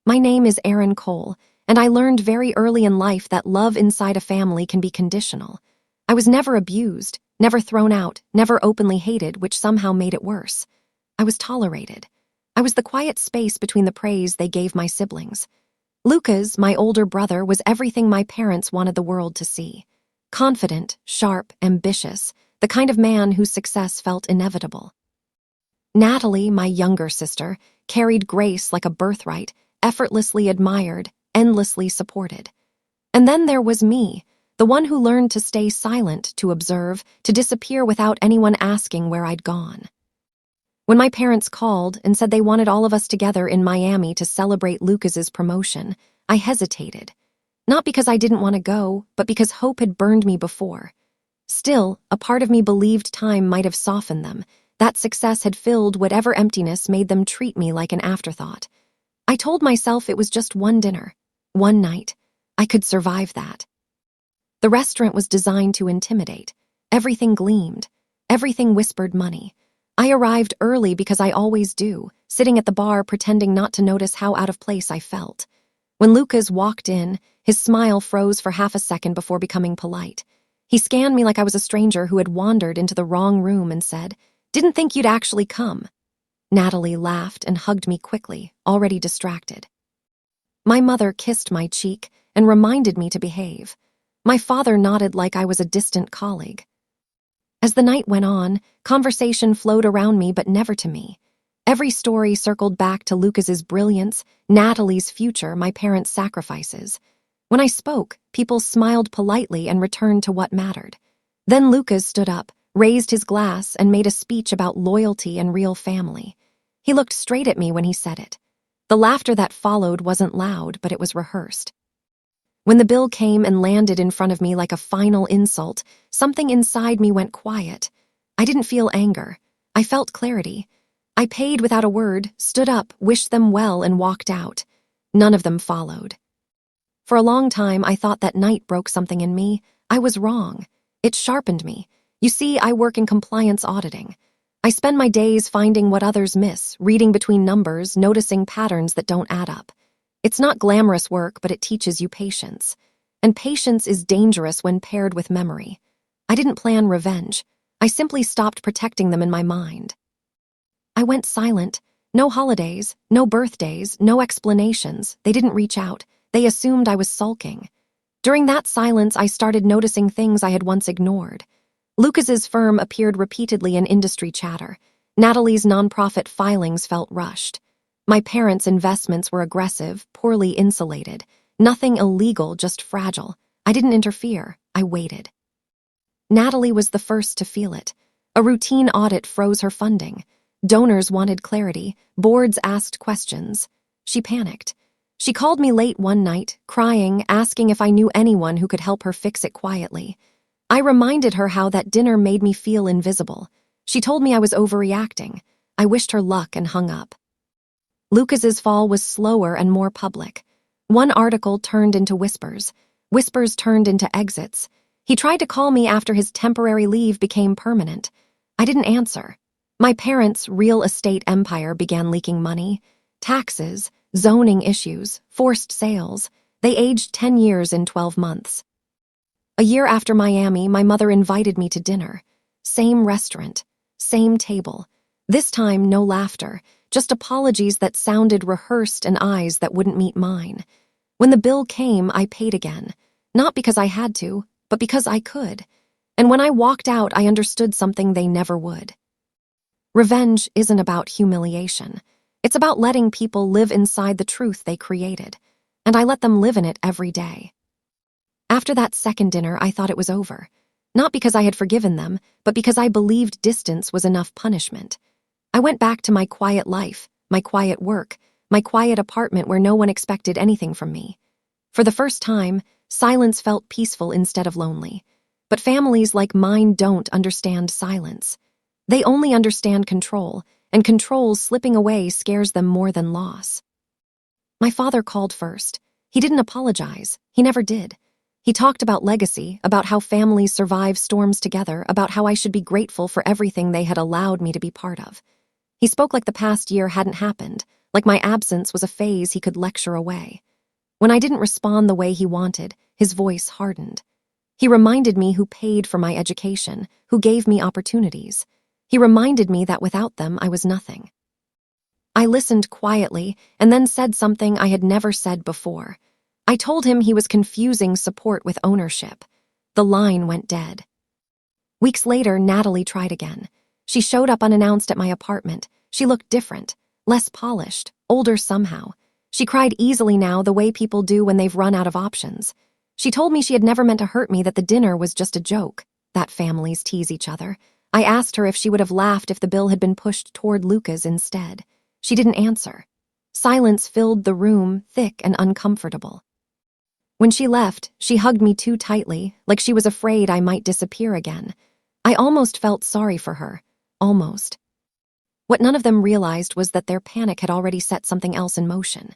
My name is Erin Cole, and I learned very early in life that love inside a family can be conditional. I was never abused, never thrown out, never openly hated, which somehow made it worse. I was tolerated. I was the quiet space between the praise they gave my siblings. Lucas, my older brother, was everything my parents wanted the world to see. Confident, sharp, ambitious, the kind of man whose success felt inevitable. Natalie, my younger sister, carried grace like a birthright, effortlessly admired, endlessly supported. And then there was me, the one who learned to stay silent, to observe, to disappear without anyone asking where I'd gone. When my parents called and said they wanted all of us together in Miami to celebrate Lucas's promotion, I hesitated. Not because I didn't want to go, but because hope had burned me before. Still, a part of me believed time might have softened them, that success had filled whatever emptiness made them treat me like an afterthought. I told myself it was just one dinner, one night. I could survive that. The restaurant was designed to intimidate. Everything gleamed. Everything whispered money. I arrived early because I always do, sitting at the bar pretending not to notice how out of place I felt. When Lucas walked in, his smile froze for half a second before becoming polite. He scanned me like I was a stranger who had wandered into the wrong room and said, "Didn't think you'd actually come." Natalie laughed and hugged me quickly, already distracted. My mother kissed my cheek and reminded me to behave. My father nodded like I was a distant colleague. As the night went on, conversation flowed around me but never to me. Every story circled back to Lucas's brilliance, Natalie's future, my parents' sacrifices. When I spoke, people smiled politely and returned to what mattered. Then Lucas stood up, raised his glass, and made a speech about loyalty and real family. He looked straight at me when he said it. The laughter that followed wasn't loud, but it was rehearsed. When the bill came and landed in front of me like a final insult, something inside me went quiet. I didn't feel anger. I felt clarity. I paid without a word, stood up, wished them well, and walked out. None of them followed. For a long time, I thought that night broke something in me. I was wrong. It sharpened me. You see, I work in compliance auditing. I spend my days finding what others miss, reading between numbers, noticing patterns that don't add up. It's not glamorous work, but it teaches you patience. And patience is dangerous when paired with memory. I didn't plan revenge. I simply stopped protecting them in my mind. I went silent. No holidays, no birthdays, no explanations. They didn't reach out. They assumed I was sulking. During that silence, I started noticing things I had once ignored. Lucas's firm appeared repeatedly in industry chatter. Natalie's nonprofit filings felt rushed. My parents' investments were aggressive, poorly insulated. Nothing illegal, just fragile. I didn't interfere. I waited. Natalie was the first to feel it. A routine audit froze her funding. Donors wanted clarity. Boards asked questions. She panicked. She called me late one night, crying, asking if I knew anyone who could help her fix it quietly. I reminded her how that dinner made me feel invisible. She told me I was overreacting. I wished her luck and hung up. Lucas's fall was slower and more public. One article turned into whispers. Whispers turned into exits. He tried to call me after his temporary leave became permanent. I didn't answer. My parents' real estate empire began leaking money. Taxes, zoning issues, forced sales. They aged 10 years in 12 months. A year after Miami, my mother invited me to dinner. Same restaurant, same table. This time, no laughter, just apologies that sounded rehearsed and eyes that wouldn't meet mine. When the bill came, I paid again. Not because I had to, but because I could. And when I walked out, I understood something they never would. Revenge isn't about humiliation. It's about letting people live inside the truth they created. And I let them live in it every day. After that second dinner, I thought it was over. Not because I had forgiven them, but because I believed distance was enough punishment. I went back to my quiet life, my quiet work, my quiet apartment where no one expected anything from me. For the first time, silence felt peaceful instead of lonely. But families like mine don't understand silence. They only understand control, and control slipping away scares them more than loss. My father called first. He didn't apologize. He never did. He talked about legacy, about how families survive storms together, about how I should be grateful for everything they had allowed me to be part of. He spoke like the past year hadn't happened, like my absence was a phase he could lecture away. When I didn't respond the way he wanted, his voice hardened. He reminded me who paid for my education, who gave me opportunities. He reminded me that without them, I was nothing. I listened quietly and then said something I had never said before. I told him he was confusing support with ownership. The line went dead. Weeks later, Natalie tried again. She showed up unannounced at my apartment. She looked different, less polished, older somehow. She cried easily now, the way people do when they've run out of options. She told me she had never meant to hurt me, that the dinner was just a joke, that families tease each other. I asked her if she would have laughed if the bill had been pushed toward Luca's instead. She didn't answer. Silence filled the room, thick and uncomfortable. When she left, she hugged me too tightly, like she was afraid I might disappear again. I almost felt sorry for her. Almost. What none of them realized was that their panic had already set something else in motion.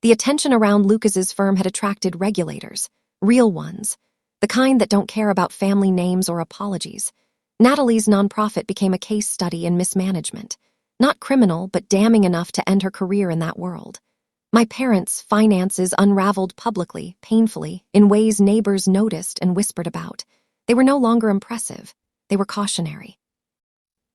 The attention around Lucas's firm had attracted regulators, real ones, the kind that don't care about family names or apologies. Natalie's nonprofit became a case study in mismanagement. Not criminal, but damning enough to end her career in that world. My parents' finances unraveled publicly, painfully, in ways neighbors noticed and whispered about. They were no longer impressive. They were cautionary.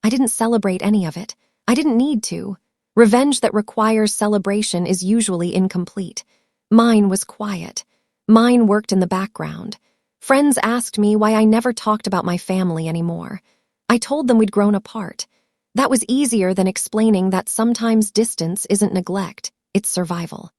I didn't celebrate any of it. I didn't need to. Revenge that requires celebration is usually incomplete. Mine was quiet. Mine worked in the background. Friends asked me why I never talked about my family anymore. I told them we'd grown apart. That was easier than explaining that sometimes distance isn't neglect, it's survival.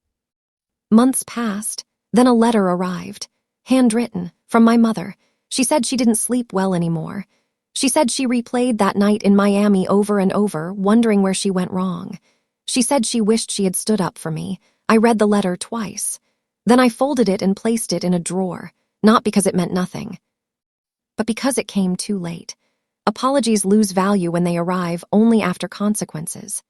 Months passed, then a letter arrived, handwritten, from my mother. She said she didn't sleep well anymore. She said she replayed that night in Miami over and over, wondering where she went wrong. She said she wished she had stood up for me. I read the letter twice. Then I folded it and placed it in a drawer, not because it meant nothing, but because it came too late. Apologies lose value when they arrive only after consequences.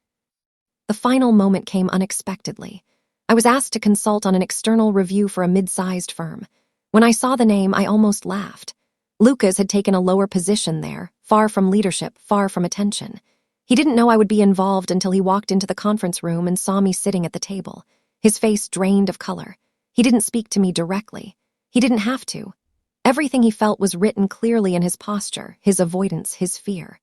The final moment came unexpectedly. I was asked to consult on an external review for a mid-sized firm. When I saw the name, I almost laughed. Lucas had taken a lower position there, far from leadership, far from attention. He didn't know I would be involved until he walked into the conference room and saw me sitting at the table, his face drained of color. He didn't speak to me directly. He didn't have to. Everything he felt was written clearly in his posture, his avoidance, his fear.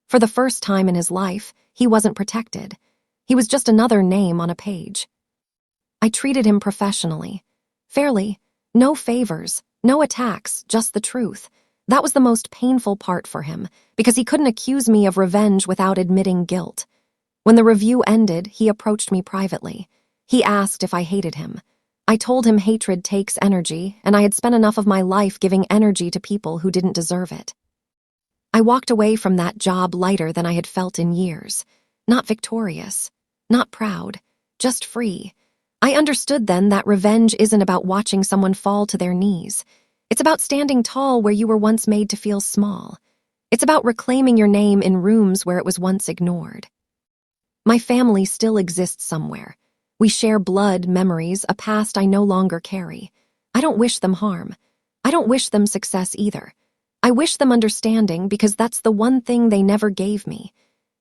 For the first time in his life, he wasn't protected. He was just another name on a page. I treated him professionally, fairly, no favors, no attacks, just the truth. That was the most painful part for him, because he couldn't accuse me of revenge without admitting guilt. When the review ended, he approached me privately. He asked if I hated him. I told him hatred takes energy, and I had spent enough of my life giving energy to people who didn't deserve it. I walked away from that job lighter than I had felt in years. Not victorious, not proud, just free. I understood then that revenge isn't about watching someone fall to their knees. It's about standing tall where you were once made to feel small. It's about reclaiming your name in rooms where it was once ignored. My family still exists somewhere. We share blood, memories, a past I no longer carry. I don't wish them harm. I don't wish them success either. I wish them understanding, because that's the one thing they never gave me.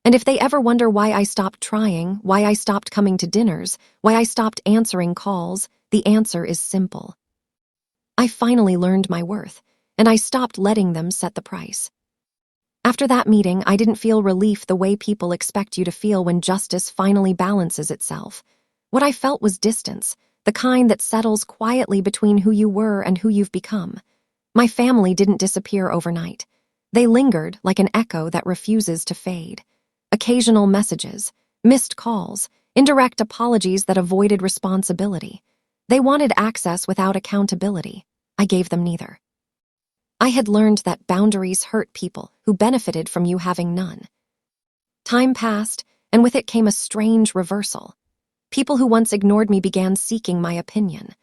And if they ever wonder why I stopped trying, why I stopped coming to dinners, why I stopped answering calls, the answer is simple. I finally learned my worth, and I stopped letting them set the price. After that meeting, I didn't feel relief the way people expect you to feel when justice finally balances itself. What I felt was distance, the kind that settles quietly between who you were and who you've become. My family didn't disappear overnight. They lingered like an echo that refuses to fade. Occasional messages, missed calls, indirect apologies that avoided responsibility. They wanted access without accountability. I gave them neither. I had learned that boundaries hurt people who benefited from you having none. Time passed, and with it came a strange reversal. People who once ignored me began seeking my opinion.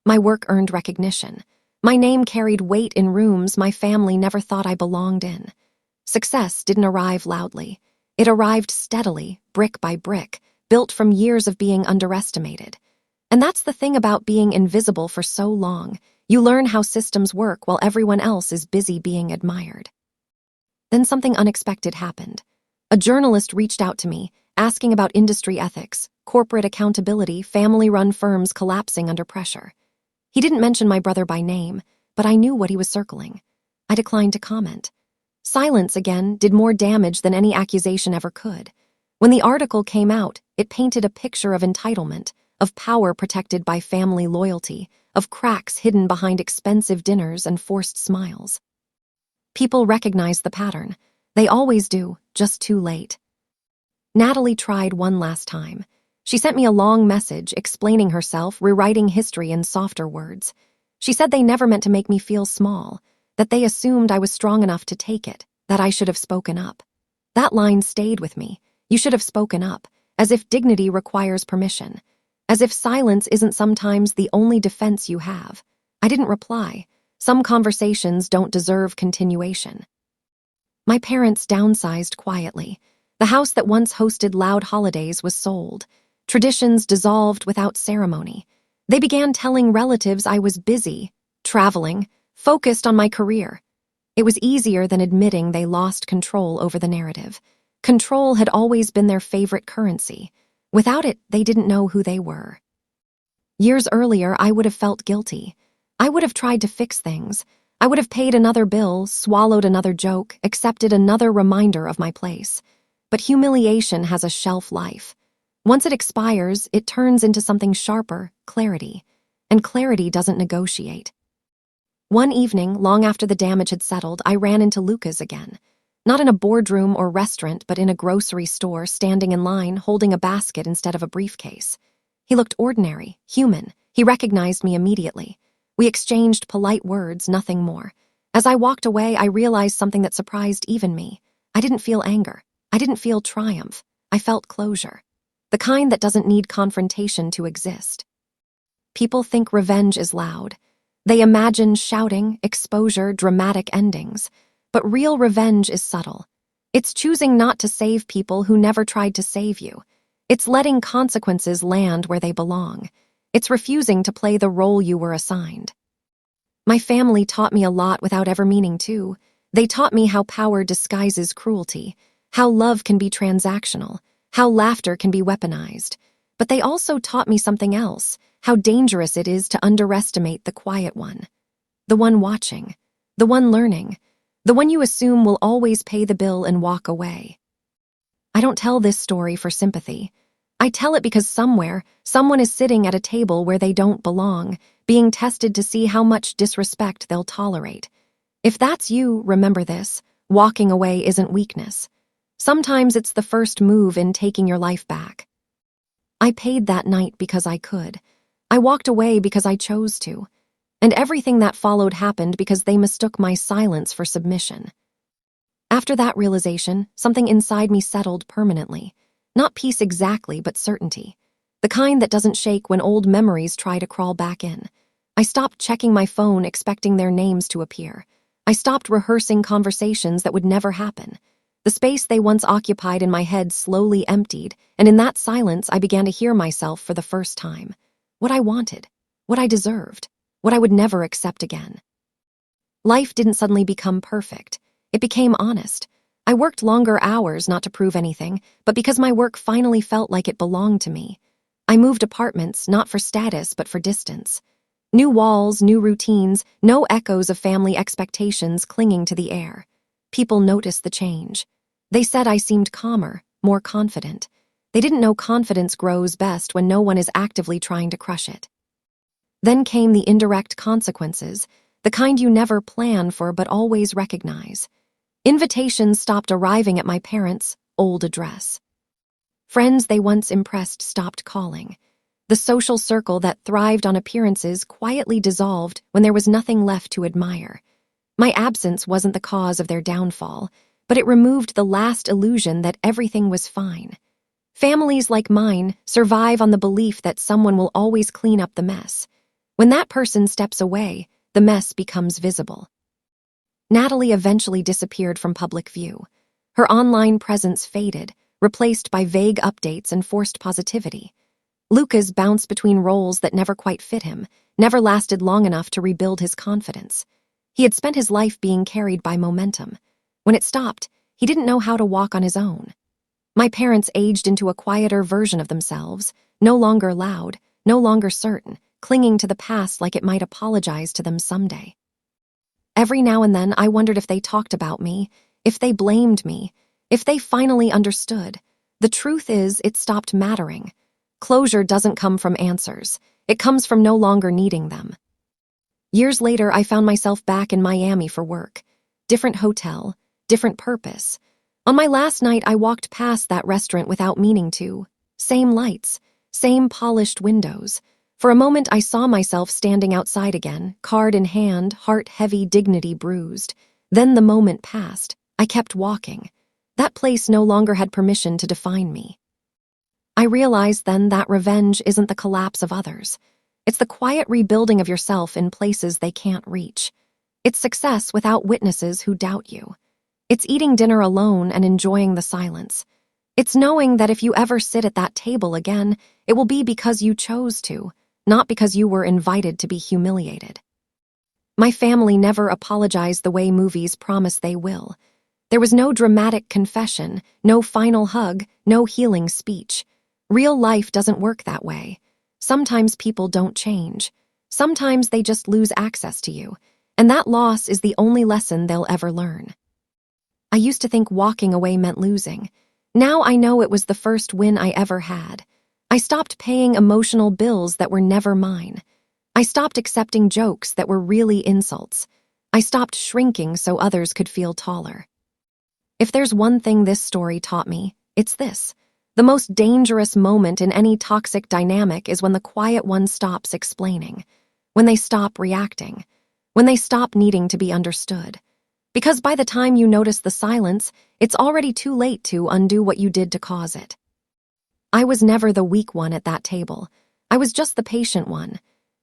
My work earned recognition. My name carried weight in rooms my family never thought I belonged in. Success didn't arrive loudly. It arrived steadily, brick by brick, built from years of being underestimated. And that's the thing about being invisible for so long. You learn how systems work while everyone else is busy being admired. Then something unexpected happened. A journalist reached out to me, asking about industry ethics, corporate accountability, family-run firms collapsing under pressure. He didn't mention my brother by name, but I knew what he was circling. I declined to comment. Silence, again, did more damage than any accusation ever could. When the article came out, it painted a picture of entitlement, of power protected by family loyalty, of cracks hidden behind expensive dinners and forced smiles. People recognized the pattern. They always do, just too late. Natalie tried one last time. She sent me a long message explaining herself, rewriting history in softer words. She said they never meant to make me feel small, that they assumed I was strong enough to take it, that I should have spoken up. That line stayed with me. You should have spoken up, as if dignity requires permission, as if silence isn't sometimes the only defense you have. I didn't reply. Some conversations don't deserve continuation. My parents downsized quietly. The house that once hosted loud holidays was sold. Traditions dissolved without ceremony. They began telling relatives I was busy, traveling, focused on my career. It was easier than admitting they lost control over the narrative. Control had always been their favorite currency. Without it, they didn't know who they were. Years earlier, I would have felt guilty. I would have tried to fix things. I would have paid another bill, swallowed another joke, accepted another reminder of my place. But humiliation has a shelf life. Once it expires, it turns into something sharper, clarity. And clarity doesn't negotiate. One evening, long after the damage had settled, I ran into Lucas again. Not in a boardroom or restaurant, but in a grocery store, standing in line, holding a basket instead of a briefcase. He looked ordinary, human. He recognized me immediately. We exchanged polite words, nothing more. As I walked away, I realized something that surprised even me. I didn't feel anger. I didn't feel triumph. I felt closure. The kind that doesn't need confrontation to exist. People think revenge is loud. They imagine shouting, exposure, dramatic endings. But real revenge is subtle. It's choosing not to save people who never tried to save you. It's letting consequences land where they belong. It's refusing to play the role you were assigned. My family taught me a lot without ever meaning to. They taught me how power disguises cruelty, how love can be transactional, how laughter can be weaponized. But they also taught me something else, how dangerous it is to underestimate the quiet one. The one watching, the one learning, the one you assume will always pay the bill and walk away. I don't tell this story for sympathy. I tell it because somewhere, someone is sitting at a table where they don't belong, being tested to see how much disrespect they'll tolerate. If that's you, remember this: walking away isn't weakness. Sometimes it's the first move in taking your life back. I paid that night because I could. I walked away because I chose to. And everything that followed happened because they mistook my silence for submission. After that realization, something inside me settled permanently. Not peace exactly, but certainty. The kind that doesn't shake when old memories try to crawl back in. I stopped checking my phone expecting their names to appear. I stopped rehearsing conversations that would never happen. The space they once occupied in my head slowly emptied, and in that silence I began to hear myself for the first time. What I wanted, what I deserved, what I would never accept again. Life didn't suddenly become perfect. It became honest. I worked longer hours not to prove anything, but because my work finally felt like it belonged to me. I moved apartments, not for status, but for distance. New walls, new routines, no echoes of family expectations clinging to the air. People noticed the change. They said I seemed calmer, more confident. They didn't know confidence grows best when no one is actively trying to crush it. Then came the indirect consequences, the kind you never plan for but always recognize. Invitations stopped arriving at my parents' old address. Friends they once impressed stopped calling. The social circle that thrived on appearances quietly dissolved when there was nothing left to admire. My absence wasn't the cause of their downfall, but it removed the last illusion that everything was fine. Families like mine survive on the belief that someone will always clean up the mess. When that person steps away, the mess becomes visible. Natalie eventually disappeared from public view. Her online presence faded, replaced by vague updates and forced positivity. Lucas bounced between roles that never quite fit him, never lasted long enough to rebuild his confidence. He had spent his life being carried by momentum. When it stopped, he didn't know how to walk on his own. My parents aged into a quieter version of themselves, no longer loud, no longer certain, clinging to the past like it might apologize to them someday. Every now and then I wondered if they talked about me, if they blamed me, if they finally understood. The truth is, it stopped mattering. Closure doesn't come from answers. It comes from no longer needing them. Years later, I found myself back in Miami for work. Different hotel, different purpose. On my last night, I walked past that restaurant without meaning to. Same lights, same polished windows. For a moment, I saw myself standing outside again, card in hand, heart heavy, dignity bruised. Then the moment passed. I kept walking. That place no longer had permission to define me. I realized then that revenge isn't the collapse of others. It's the quiet rebuilding of yourself in places they can't reach. It's success without witnesses who doubt you. It's eating dinner alone and enjoying the silence. It's knowing that if you ever sit at that table again, it will be because you chose to, not because you were invited to be humiliated. My family never apologized the way movies promise they will. There was no dramatic confession, no final hug, no healing speech. Real life doesn't work that way. Sometimes people don't change. Sometimes they just lose access to you, and that loss is the only lesson they'll ever learn. I used to think walking away meant losing. Now I know it was the first win I ever had. I stopped paying emotional bills that were never mine. I stopped accepting jokes that were really insults. I stopped shrinking so others could feel taller. If there's one thing this story taught me, it's this. The most dangerous moment in any toxic dynamic is when the quiet one stops explaining, when they stop reacting, when they stop needing to be understood. Because by the time you notice the silence, it's already too late to undo what you did to cause it. I was never the weak one at that table. I was just the patient one.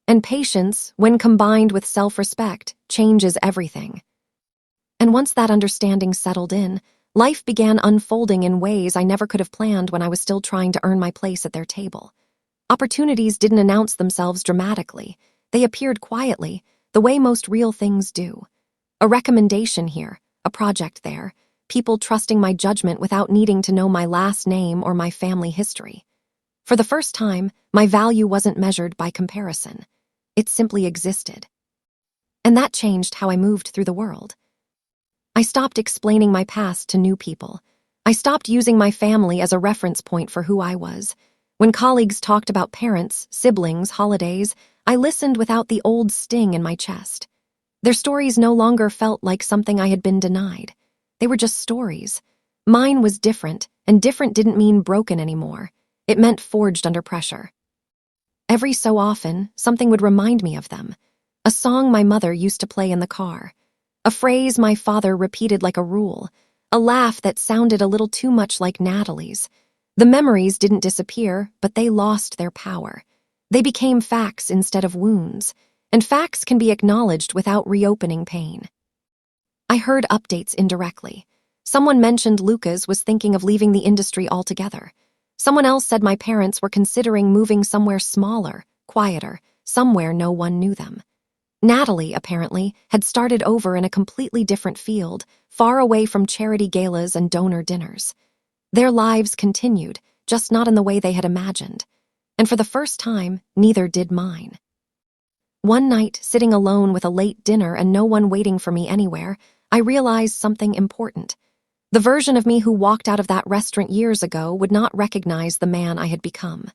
And patience, when combined with self-respect, changes everything. And once that understanding settled in, life began unfolding in ways I never could have planned when I was still trying to earn my place at their table. Opportunities didn't announce themselves dramatically. They appeared quietly, the way most real things do. A recommendation here, a project there, people trusting my judgment without needing to know my last name or my family history. For the first time, my value wasn't measured by comparison. It simply existed. And that changed how I moved through the world. I stopped explaining my past to new people. I stopped using my family as a reference point for who I was. When colleagues talked about parents, siblings, holidays, I listened without the old sting in my chest. Their stories no longer felt like something I had been denied. They were just stories. Mine was different, and different didn't mean broken anymore. It meant forged under pressure. Every so often, something would remind me of them. A song my mother used to play in the car. A phrase my father repeated like a rule. A laugh that sounded a little too much like Natalie's. The memories didn't disappear, but they lost their power. They became facts instead of wounds. And facts can be acknowledged without reopening pain. I heard updates indirectly. Someone mentioned Lucas was thinking of leaving the industry altogether. Someone else said my parents were considering moving somewhere smaller, quieter, somewhere no one knew them. Natalie, apparently, had started over in a completely different field, far away from charity galas and donor dinners. Their lives continued, just not in the way they had imagined. And for the first time, neither did mine. One night, sitting alone with a late dinner and no one waiting for me anywhere, I realized something important. The version of me who walked out of that restaurant years ago would not recognize the man I had become.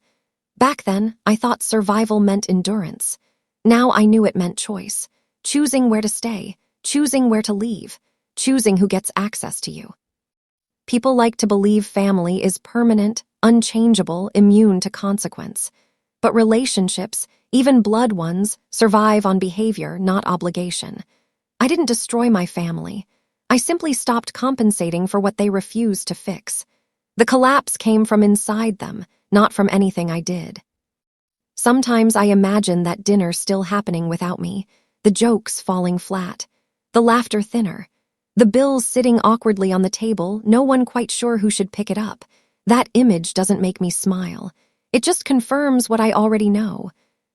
Back then, I thought survival meant endurance. Now I knew it meant choice. Choosing where to stay, choosing where to leave, choosing who gets access to you. People like to believe family is permanent, unchangeable, immune to consequence. But relationships, even blood ones, survive on behavior, not obligation. I didn't destroy my family. I simply stopped compensating for what they refused to fix. The collapse came from inside them, not from anything I did. Sometimes I imagine that dinner still happening without me, the jokes falling flat, the laughter thinner, the bills sitting awkwardly on the table, no one quite sure who should pick it up. That image doesn't make me smile. It just confirms what I already know.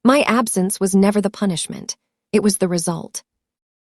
My absence was never the punishment. It was the result.